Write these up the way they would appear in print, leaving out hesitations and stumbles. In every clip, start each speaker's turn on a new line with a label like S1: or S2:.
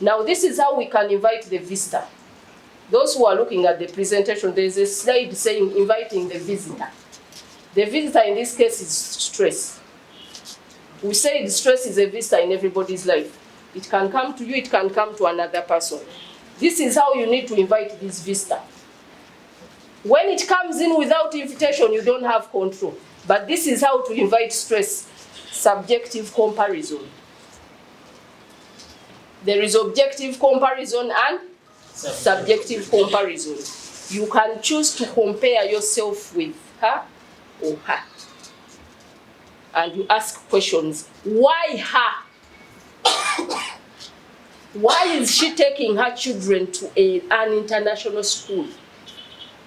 S1: Now this is how we can invite the visitor. Those who are looking at the presentation, there is a slide saying inviting the visitor. The visitor in this case is stress. We say stress is a visitor in everybody's life. It can come to you, it can come to another person. This is how you need to invite this visitor. When it comes in without invitation, you don't have control. But this is how to invite stress. Subjective comparison. There is objective comparison and subjective comparison. You can choose to compare yourself with her or her. And you ask questions. Why her? Why is she taking her children to an international school?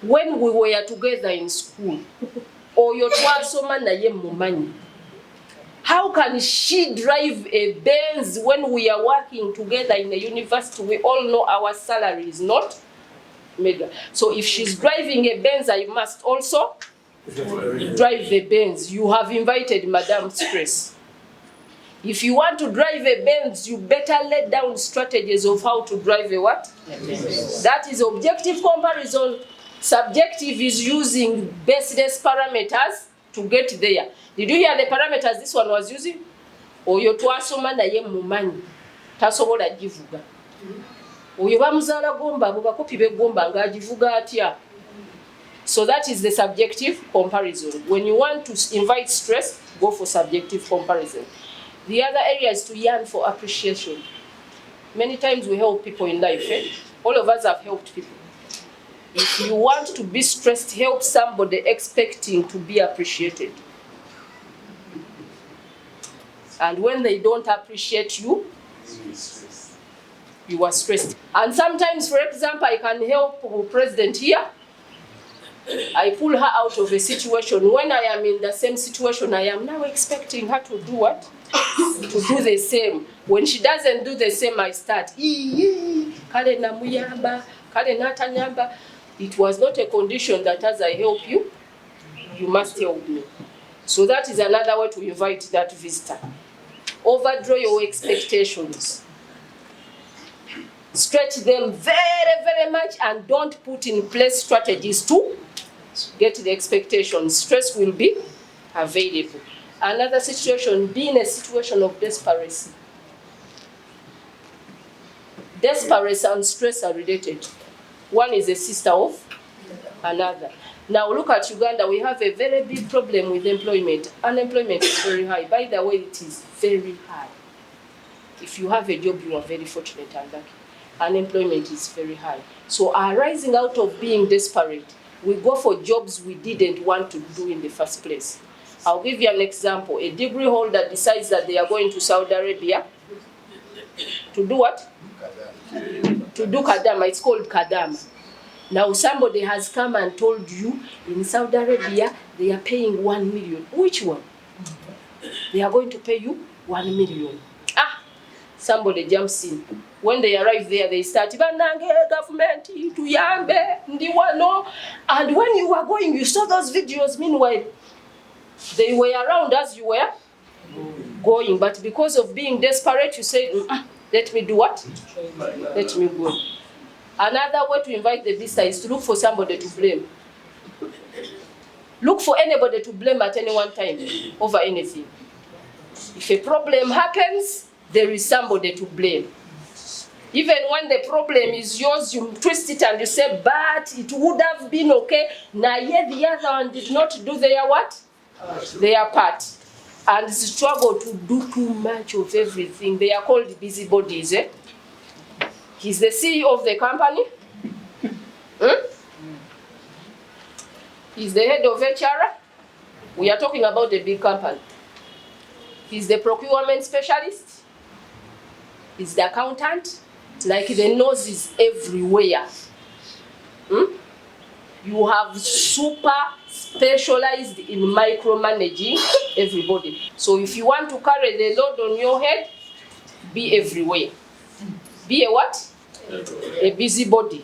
S1: When we were together in school, how can she drive a Benz when we are working together in a university? We all know our salary is not mega. So if she's driving a Benz, I must also drive the Benz. You have invited Madame Stress. If you want to drive a Benz, you better lay down strategies of how to drive a what? That is objective comparison. Subjective is using baseless parameters to get there. Did you hear the parameters this one was using? Oyo twasoma naye mumanyi tasobola givuga. Oyo bamuzala gomba abo bakopi begomba nga agivuga atya. So that is the subjective comparison. When you want to invite stress, go for subjective comparison. The other area is to yearn for appreciation. Many times we help people in life. All of us have helped people. If you want to be stressed, help somebody expecting to be appreciated. And when they don't appreciate you, you are stressed. And sometimes, for example, I can help the president here. I pull her out of a situation. When I am in the same situation, I am now expecting her to do what? To do the same. When she doesn't do the same, I start. Kale namuyamba, kale natanyamba. It was not a condition that as I help you, you must help me. So that is another way to invite that visitor. Overdraw your expectations. Stretch them very, very much and don't put in place strategies to get the expectations. Stress will be available. Another situation, be in a situation of desperation. Desperation and stress are related. One is a sister of another. Now look at Uganda, we have a very big problem with employment. Unemployment is very high. By the way, it is very high. If you have a job, you are very fortunate and lucky. Unemployment is very high. So arising out of being desperate, we go for jobs we didn't want to do in the first place. I'll give you an example. A degree holder decides that they are going to Saudi Arabia to do what? To do kadama. It's called kadama. Now somebody has come and told you in Saudi Arabia they are paying 1 million. Which one? They are going to pay you 1 million. Somebody jumps in. When they arrive there, they start, government, and when you were going, you saw those videos. Meanwhile, they were around as you were going. But because of being desperate, you said, let me do what? Let me go. Another way to invite the visitor is to look for somebody to blame. Look for anybody to blame at any one time over anything. If a problem happens, there is somebody to blame. Even when the problem is yours, you twist it and you say, but it would have been okay. Now yet the other one did not do their what? Their part. And struggle to do too much of everything. They are called busybodies. He's the CEO of the company. He's the head of HR. We are talking about a big company. He's the procurement specialist. He's the accountant. Like the nose is everywhere. You have super specialized in micromanaging everybody. So if you want to carry the load on your head, be everywhere. Be a what? A busybody.